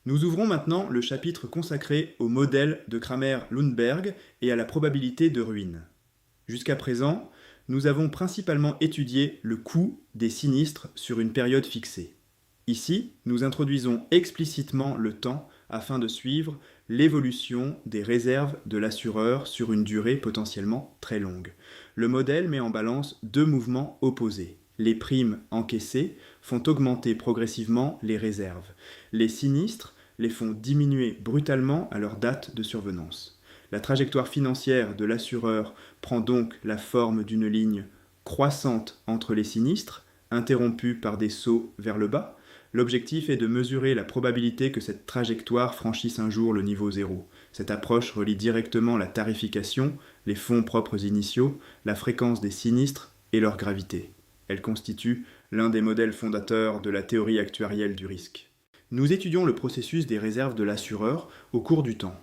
Nous ouvrons maintenant le chapitre consacré au modèle de Kramer-Lundberg et à la probabilité de ruine. Jusqu'à présent, nous avons principalement étudié le coût des sinistres sur une période fixée. Ici, nous introduisons explicitement le temps afin de suivre l'évolution des réserves de l'assureur sur une durée potentiellement très longue. Le modèle met en balance deux mouvements opposés. Les primes encaissées font augmenter progressivement les réserves. Les sinistres les font diminuer brutalement à leur date de survenance. La trajectoire financière de l'assureur prend donc la forme d'une ligne croissante entre les sinistres, interrompue par des sauts vers le bas. L'objectif est de mesurer la probabilité que cette trajectoire franchisse un jour le niveau zéro. Cette approche relie directement la tarification, les fonds propres initiaux, la fréquence des sinistres et leur gravité. Elle constitue l'un des modèles fondateurs de la théorie actuarielle du risque. Nous étudions le processus des réserves de l'assureur au cours du temps.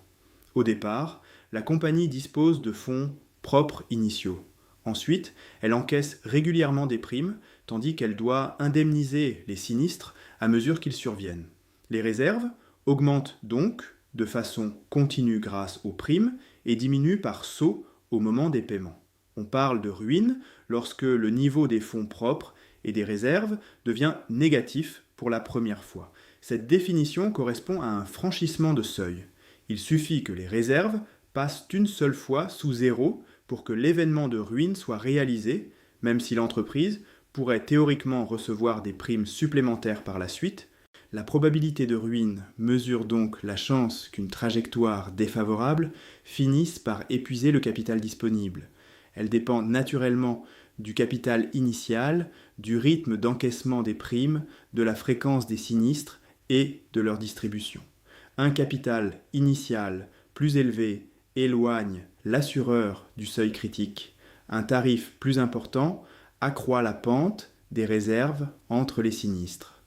Au départ, la compagnie dispose de fonds propres initiaux. Ensuite, elle encaisse régulièrement des primes, tandis qu'elle doit indemniser les sinistres à mesure qu'ils surviennent. Les réserves augmentent donc de façon continue grâce aux primes et diminuent par saut au moment des paiements. On parle de ruine lorsque le niveau des fonds propres et des réserves devient négatif pour la première fois. Cette définition correspond à un franchissement de seuil. Il suffit que les réserves passent une seule fois sous zéro pour que l'événement de ruine soit réalisé, même si l'entreprise pourrait théoriquement recevoir des primes supplémentaires par la suite. La probabilité de ruine mesure donc la chance qu'une trajectoire défavorable finisse par épuiser le capital disponible. Elle dépend naturellement du capital initial, du rythme d'encaissement des primes, de la fréquence des sinistres et de leur distribution. Un capital initial plus élevé éloigne l'assureur du seuil critique. Un tarif plus important accroît la pente des réserves entre les sinistres.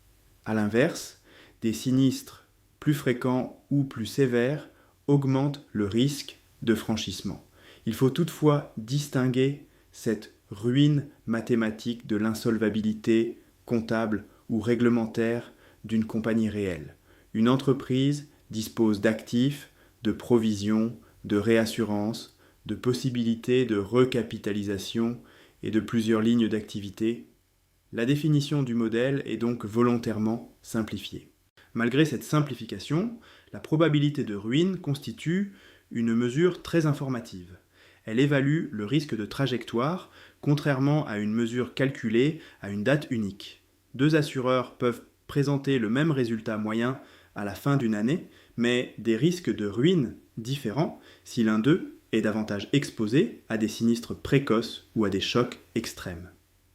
A l'inverse, des sinistres plus fréquents ou plus sévères augmentent le risque de franchissement. Il faut toutefois distinguer cette ruine mathématique de l'insolvabilité comptable ou réglementaire d'une compagnie réelle. Une entreprise dispose d'actifs, de provisions, de réassurance, de possibilités de recapitalisation et de plusieurs lignes d'activité. La définition du modèle est donc volontairement simplifiée. Malgré cette simplification, la probabilité de ruine constitue une mesure très informative. Elle évalue le risque de trajectoire, contrairement à une mesure calculée à une date unique. Deux assureurs peuvent présenter le même résultat moyen à la fin d'une année, mais des risques de ruine différents si l'un d'eux est davantage exposé à des sinistres précoces ou à des chocs extrêmes.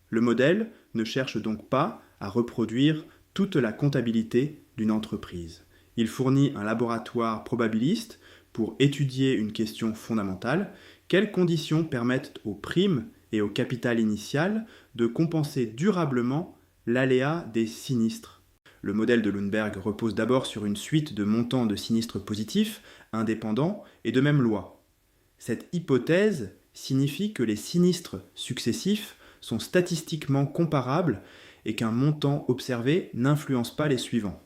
Le modèle ne cherche donc pas à reproduire toute la comptabilité d'une entreprise. Il fournit un laboratoire probabiliste pour étudier une question fondamentale: quelles conditions permettent aux primes et au capital initial de compenser durablement l'aléa des sinistres? Le modèle de Lundberg repose d'abord sur une suite de montants de sinistres positifs, indépendants et de même loi. Cette hypothèse signifie que les sinistres successifs sont statistiquement comparables et qu'un montant observé n'influence pas les suivants.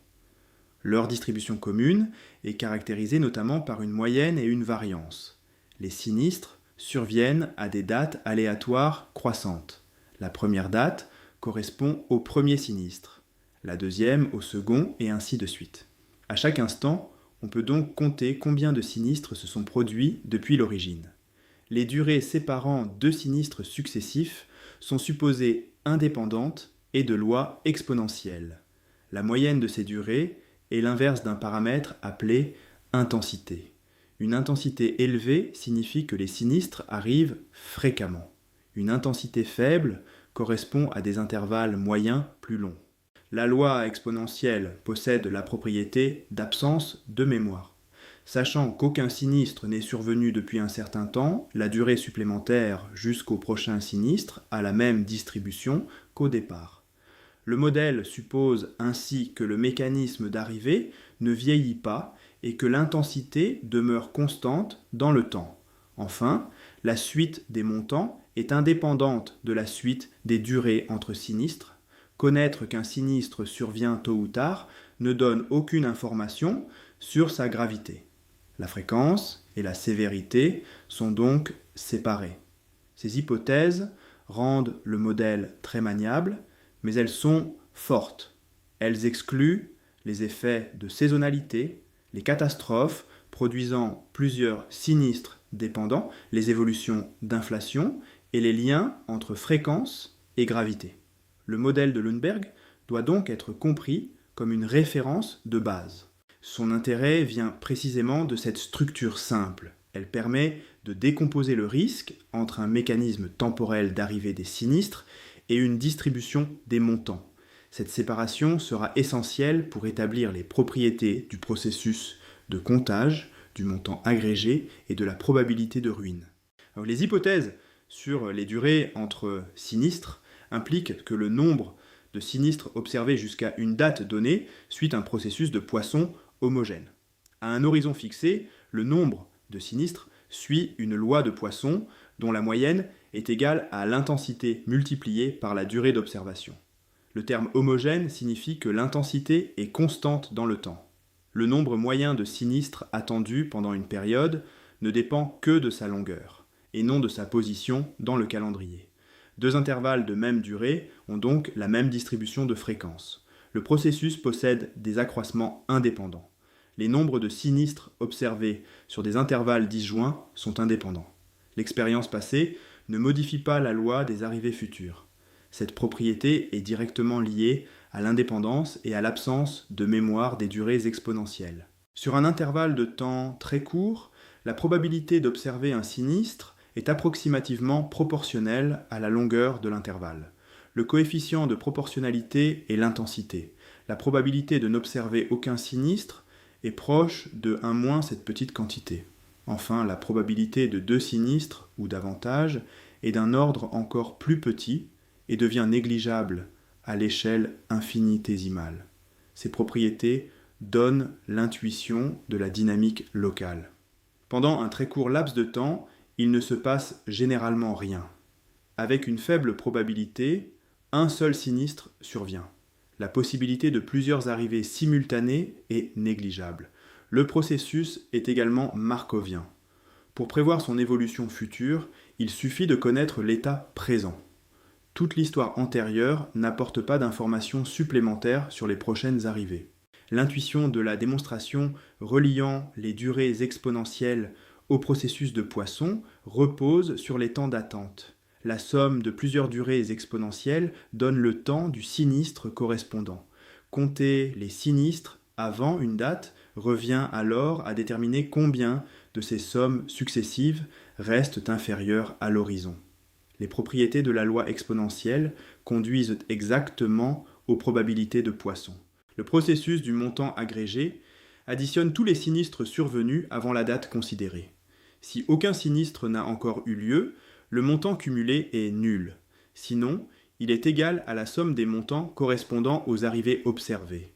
Leur distribution commune est caractérisée notamment par une moyenne et une variance. Les sinistres surviennent à des dates aléatoires croissantes. La première date correspond au premier sinistre, la deuxième au second, et ainsi de suite. À chaque instant, on peut donc compter combien de sinistres se sont produits depuis l'origine. Les durées séparant deux sinistres successifs sont supposées indépendantes et de loi exponentielle. La moyenne de ces durées est l'inverse d'un paramètre appelé intensité. Une intensité élevée signifie que les sinistres arrivent fréquemment. Une intensité faible correspond à des intervalles moyens plus longs. La loi exponentielle possède la propriété d'absence de mémoire. Sachant qu'aucun sinistre n'est survenu depuis un certain temps, la durée supplémentaire jusqu'au prochain sinistre a la même distribution qu'au départ. Le modèle suppose ainsi que le mécanisme d'arrivée ne vieillit pas et que l'intensité demeure constante dans le temps. Enfin, la suite des montants est indépendante de la suite des durées entre sinistres. Connaître qu'un sinistre survient tôt ou tard ne donne aucune information sur sa gravité. La fréquence et la sévérité sont donc séparées. Ces hypothèses rendent le modèle très maniable, mais elles sont fortes. Elles excluent les effets de saisonnalité, les catastrophes produisant plusieurs sinistres dépendants, les évolutions d'inflation et les liens entre fréquence et gravité. Le modèle de Lundberg doit donc être compris comme une référence de base. Son intérêt vient précisément de cette structure simple. Elle permet de décomposer le risque entre un mécanisme temporel d'arrivée des sinistres et une distribution des montants. Cette séparation sera essentielle pour établir les propriétés du processus de comptage, du montant agrégé et de la probabilité de ruine. Alors, les hypothèses sur les durées entre sinistres impliquent que le nombre de sinistres observés jusqu'à une date donnée suit un processus de Poisson homogène. À un horizon fixé, le nombre de sinistres suit une loi de Poisson dont la moyenne est égale à l'intensité multipliée par la durée d'observation. Le terme homogène signifie que l'intensité est constante dans le temps. Le nombre moyen de sinistres attendus pendant une période ne dépend que de sa longueur, et non de sa position dans le calendrier. Deux intervalles de même durée ont donc la même distribution de fréquence. Le processus possède des accroissements indépendants. Les nombres de sinistres observés sur des intervalles disjoints sont indépendants. L'expérience passée ne modifie pas la loi des arrivées futures. Cette propriété est directement liée à l'indépendance et à l'absence de mémoire des durées exponentielles. Sur un intervalle de temps très court, la probabilité d'observer un sinistre est approximativement proportionnelle à la longueur de l'intervalle. Le coefficient de proportionnalité est l'intensité. La probabilité de n'observer aucun sinistre est proche de 1 moins cette petite quantité. Enfin, la probabilité de 2 sinistres ou davantage est d'un ordre encore plus petit et devient négligeable à l'échelle infinitésimale. Ces propriétés donnent l'intuition de la dynamique locale. Pendant un très court laps de temps, il ne se passe généralement rien. Avec une faible probabilité, un seul sinistre survient. La possibilité de plusieurs arrivées simultanées est négligeable. Le processus est également markovien. Pour prévoir son évolution future, il suffit de connaître l'état présent. Toute l'histoire antérieure n'apporte pas d'informations supplémentaires sur les prochaines arrivées. L'intuition de la démonstration reliant les durées exponentielles au processus de Poisson repose sur les temps d'attente. La somme de plusieurs durées exponentielles donne le temps du sinistre correspondant. Compter les sinistres avant une date revient alors à déterminer combien de ces sommes successives restent inférieures à l'horizon. Les propriétés de la loi exponentielle conduisent exactement aux probabilités de Poisson. Le processus du montant agrégé additionne tous les sinistres survenus avant la date considérée. Si aucun sinistre n'a encore eu lieu, le montant cumulé est nul. Sinon, il est égal à la somme des montants correspondant aux arrivées observées.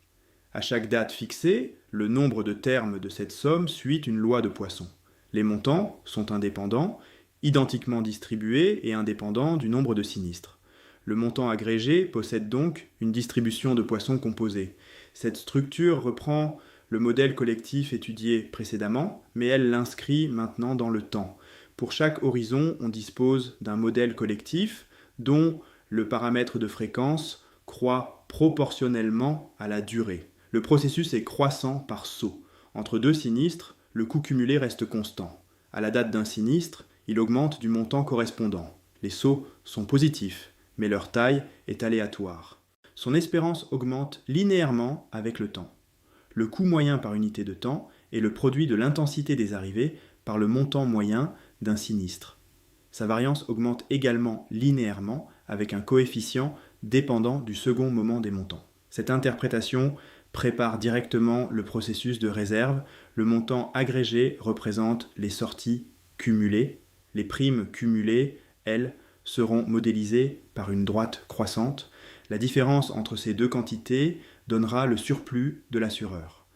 À chaque date fixée, le nombre de termes de cette somme suit une loi de Poisson. Les montants sont indépendants, identiquement distribués et indépendants du nombre de sinistres. Le montant agrégé possède donc une distribution de Poisson composée. Cette structure reprend le modèle collectif étudié précédemment, mais elle l'inscrit maintenant dans le temps. Pour chaque horizon, on dispose d'un modèle collectif dont le paramètre de fréquence croît proportionnellement à la durée. Le processus est croissant par saut. Entre deux sinistres, le coût cumulé reste constant. À la date d'un sinistre, il augmente du montant correspondant. Les sauts sont positifs, mais leur taille est aléatoire. Son espérance augmente linéairement avec le temps. Le coût moyen par unité de temps est le produit de l'intensité des arrivées par le montant moyen d'un sinistre. Sa variance augmente également linéairement avec un coefficient dépendant du second moment des montants. Cette interprétation prépare directement le processus de réserve. Le montant agrégé représente les sorties cumulées. Les primes cumulées, elles, seront modélisées par une droite croissante. La différence entre ces deux quantités donnera le surplus de l'assureur.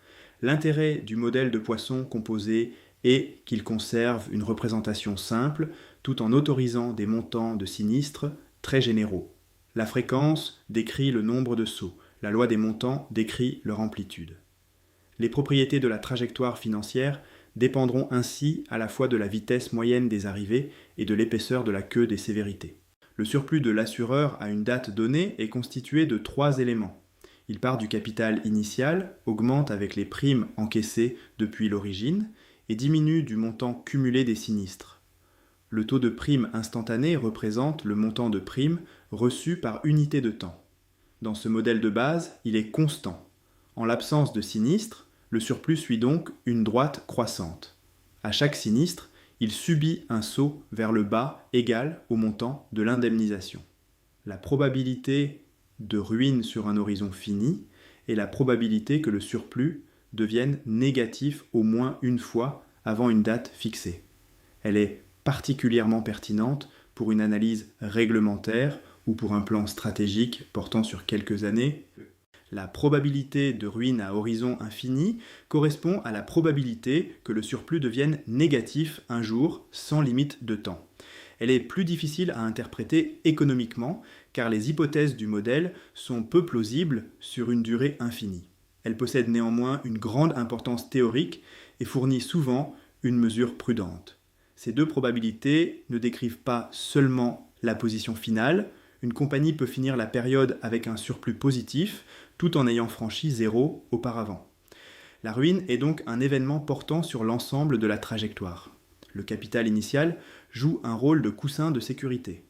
L'intérêt du modèle de Poisson composé est qu'il conserve une représentation simple tout en autorisant des montants de sinistres très généraux. La fréquence décrit le nombre de sauts. La loi des montants décrit leur amplitude. Les propriétés de la trajectoire financière dépendront ainsi à la fois de la vitesse moyenne des arrivées et de l'épaisseur de la queue des sévérités. Le surplus de l'assureur à une date donnée est constitué de 3 éléments. Il part du capital initial, augmente avec les primes encaissées depuis l'origine et diminue du montant cumulé des sinistres. Le taux de prime instantané représente le montant de prime reçu par unité de temps. Dans ce modèle de base, il est constant. En l'absence de sinistre, le surplus suit donc une droite croissante. À chaque sinistre, il subit un saut vers le bas égal au montant de l'indemnisation. La probabilité de ruine sur un horizon fini est la probabilité que le surplus devienne négatif au moins une fois avant une date fixée. Elle est particulièrement pertinente pour une analyse réglementaire ou pour un plan stratégique portant sur quelques années. La probabilité de ruine à horizon infini correspond à la probabilité que le surplus devienne négatif un jour sans limite de temps. Elle est plus difficile à interpréter économiquement car les hypothèses du modèle sont peu plausibles sur une durée infinie. Elle possède néanmoins une grande importance théorique et fournit souvent une mesure prudente. Ces deux probabilités ne décrivent pas seulement la position finale. Une compagnie peut finir la période avec un surplus positif tout en ayant franchi zéro auparavant. La ruine est donc un événement portant sur l'ensemble de la trajectoire. Le capital initial joue un rôle de coussin de sécurité.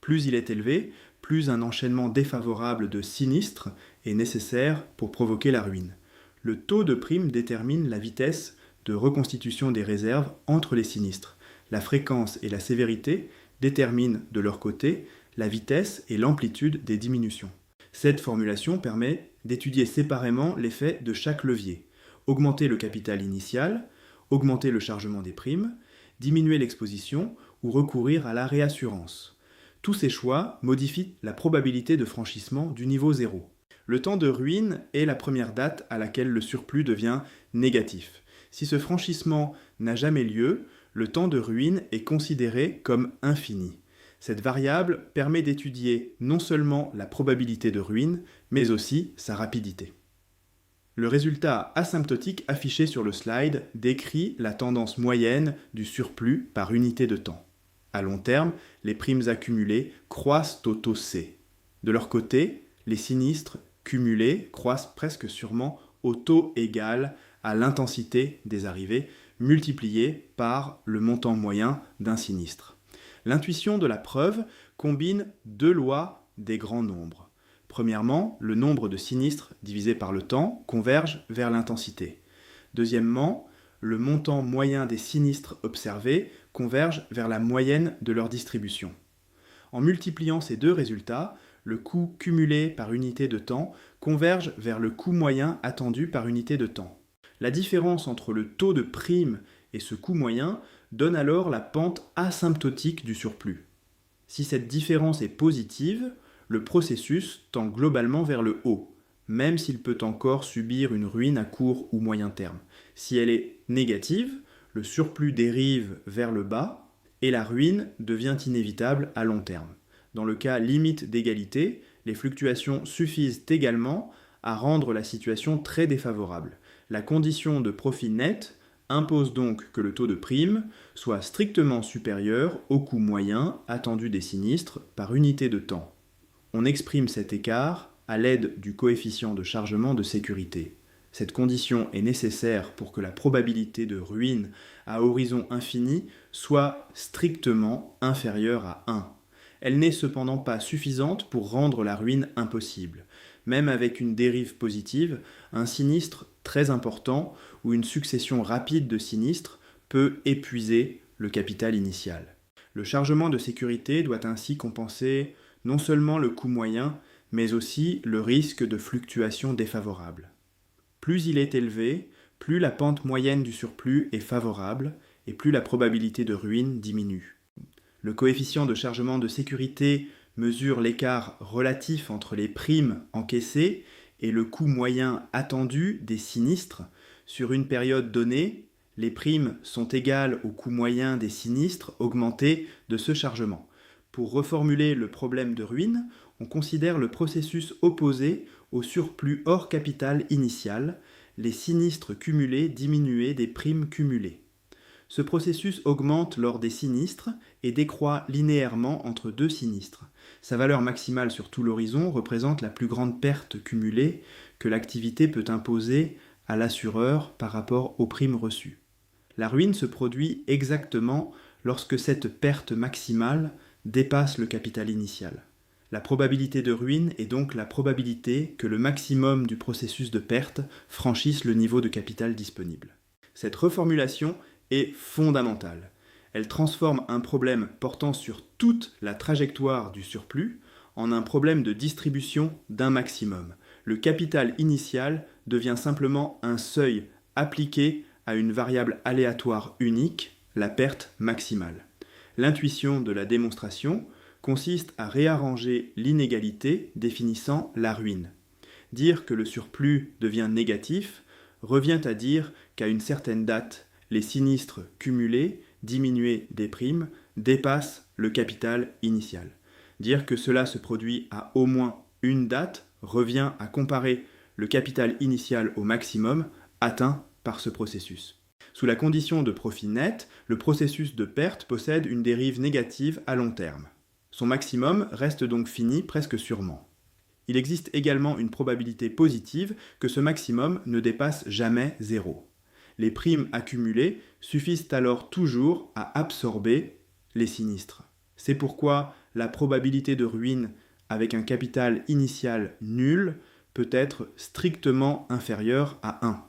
Plus il est élevé, plus un enchaînement défavorable de sinistres est nécessaire pour provoquer la ruine. Le taux de prime détermine la vitesse de reconstitution des réserves entre les sinistres. La fréquence et la sévérité déterminent de leur côté la vitesse et l'amplitude des diminutions. Cette formulation permet d'étudier séparément l'effet de chaque levier. Augmenter le capital initial, augmenter le chargement des primes, diminuer l'exposition ou recourir à la réassurance. Tous ces choix modifient la probabilité de franchissement du niveau 0. Le temps de ruine est la première date à laquelle le surplus devient négatif. Si ce franchissement n'a jamais lieu, le temps de ruine est considéré comme infini. Cette variable permet d'étudier non seulement la probabilité de ruine, mais aussi sa rapidité. Le résultat asymptotique affiché sur le slide décrit la tendance moyenne du surplus par unité de temps. À long terme, les primes accumulées croissent au taux C. De leur côté, les sinistres cumulés croissent presque sûrement au taux égal à l'intensité des arrivées, multipliée par le montant moyen d'un sinistre. L'intuition de la preuve combine deux lois des grands nombres. Premièrement, le nombre de sinistres divisé par le temps converge vers l'intensité. Deuxièmement, le montant moyen des sinistres observés converge vers la moyenne de leur distribution. En multipliant ces deux résultats, le coût cumulé par unité de temps converge vers le coût moyen attendu par unité de temps. La différence entre le taux de prime et ce coût moyen donne alors la pente asymptotique du surplus. Si cette différence est positive, le processus tend globalement vers le haut, même s'il peut encore subir une ruine à court ou moyen terme. Si elle est négative, le surplus dérive vers le bas et la ruine devient inévitable à long terme. Dans le cas limite d'égalité, les fluctuations suffisent également à rendre la situation très défavorable. La condition de profit net impose donc que le taux de prime soit strictement supérieur au coût moyen attendu des sinistres par unité de temps. On exprime cet écart à l'aide du coefficient de chargement de sécurité. Cette condition est nécessaire pour que la probabilité de ruine à horizon infini soit strictement inférieure à 1. Elle n'est cependant pas suffisante pour rendre la ruine impossible. Même avec une dérive positive, un sinistre très important ou une succession rapide de sinistres peut épuiser le capital initial. Le chargement de sécurité doit ainsi compenser non seulement le coût moyen, mais aussi le risque de fluctuations défavorables. Plus il est élevé, plus la pente moyenne du surplus est favorable et plus la probabilité de ruine diminue. Le coefficient de chargement de sécurité mesure l'écart relatif entre les primes encaissées et le coût moyen attendu des sinistres. Sur une période donnée, les primes sont égales au coût moyen des sinistres augmenté de ce chargement. Pour reformuler le problème de ruine, on considère le processus opposé au surplus hors capital initial, les sinistres cumulés diminués des primes cumulées. Ce processus augmente lors des sinistres et décroît linéairement entre deux sinistres. Sa valeur maximale sur tout l'horizon représente la plus grande perte cumulée que l'activité peut imposer à l'assureur par rapport aux primes reçues. La ruine se produit exactement lorsque cette perte maximale dépasse le capital initial. La probabilité de ruine est donc la probabilité que le maximum du processus de perte franchisse le niveau de capital disponible. Cette reformulation est fondamentale. Elle transforme un problème portant sur toute la trajectoire du surplus en un problème de distribution d'un maximum. Le capital initial devient simplement un seuil appliqué à une variable aléatoire unique, la perte maximale. L'intuition de la démonstration consiste à réarranger l'inégalité définissant la ruine. Dire que le surplus devient négatif revient à dire qu'à une certaine date, les sinistres cumulés, diminués des primes, dépassent le capital initial. Dire que cela se produit à au moins une date revient à comparer le capital initial au maximum atteint par ce processus. Sous la condition de profit net, le processus de perte possède une dérive négative à long terme. Son maximum reste donc fini presque sûrement. Il existe également une probabilité positive que ce maximum ne dépasse jamais 0. Les primes accumulées suffisent alors toujours à absorber les sinistres. C'est pourquoi la probabilité de ruine avec un capital initial nul peut être strictement inférieure à 1.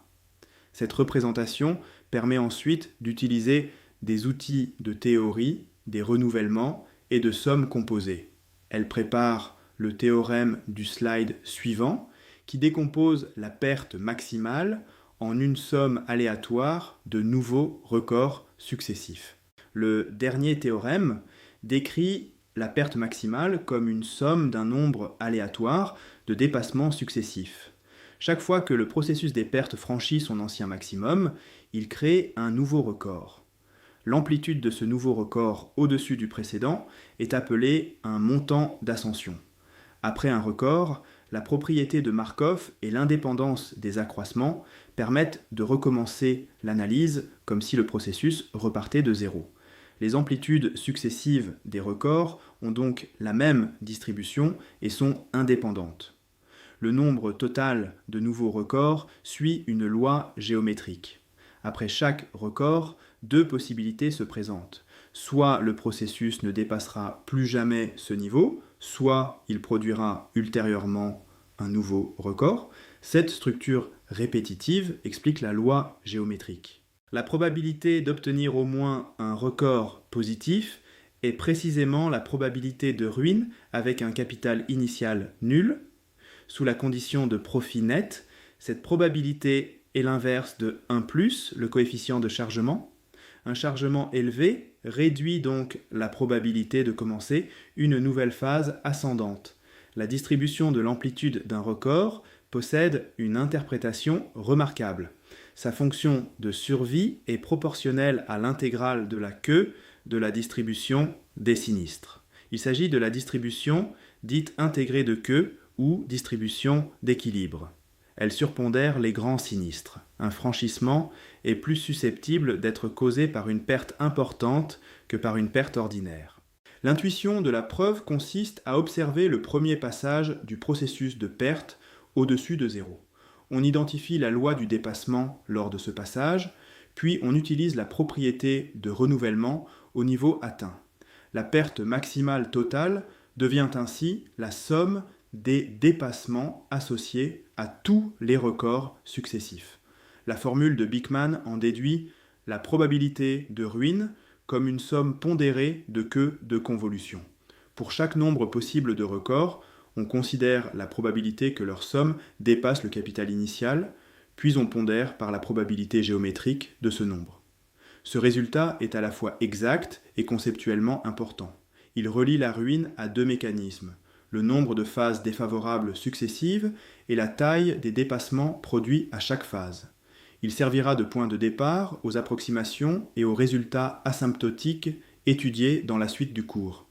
Cette représentation permet ensuite d'utiliser des outils de théorie, des renouvellements et de sommes composées. Elle prépare le théorème du slide suivant qui décompose la perte maximale en une somme aléatoire de nouveaux records successifs. Le dernier théorème décrit la perte maximale comme une somme d'un nombre aléatoire de dépassements successifs. Chaque fois que le processus des pertes franchit son ancien maximum, il crée un nouveau record. L'amplitude de ce nouveau record au-dessus du précédent est appelée un montant d'ascension. Après un record, la propriété de Markov et l'indépendance des accroissements permettent de recommencer l'analyse comme si le processus repartait de zéro. Les amplitudes successives des records ont donc la même distribution et sont indépendantes. Le nombre total de nouveaux records suit une loi géométrique. Après chaque record, deux possibilités se présentent. Soit le processus ne dépassera plus jamais ce niveau, soit il produira ultérieurement un nouveau record. Cette structure répétitive explique la loi géométrique. La probabilité d'obtenir au moins un record positif est précisément la probabilité de ruine avec un capital initial nul. Sous la condition de profit net, cette probabilité est l'inverse de 1 plus le coefficient de chargement. Un chargement élevé réduit donc la probabilité de commencer une nouvelle phase ascendante. La distribution de l'amplitude d'un record possède une interprétation remarquable. Sa fonction de survie est proportionnelle à l'intégrale de la queue de la distribution des sinistres. Il s'agit de la distribution dite intégrée de queue ou distribution d'équilibre. Elle surpondère les grands sinistres. Un franchissement est plus susceptible d'être causé par une perte importante que par une perte ordinaire. L'intuition de la preuve consiste à observer le premier passage du processus de perte au-dessus de zéro. On identifie la loi du dépassement lors de ce passage, puis on utilise la propriété de renouvellement au niveau atteint. La perte maximale totale devient ainsi la somme des dépassements associés à tous les records successifs. La formule de Beekman en déduit la probabilité de ruine comme une somme pondérée de queues de convolution. Pour chaque nombre possible de records, on considère la probabilité que leur somme dépasse le capital initial, puis on pondère par la probabilité géométrique de ce nombre. Ce résultat est à la fois exact et conceptuellement important. Il relie la ruine à deux mécanismes, le nombre de phases défavorables successives et la taille des dépassements produits à chaque phase. Il servira de point de départ aux approximations et aux résultats asymptotiques étudiés dans la suite du cours.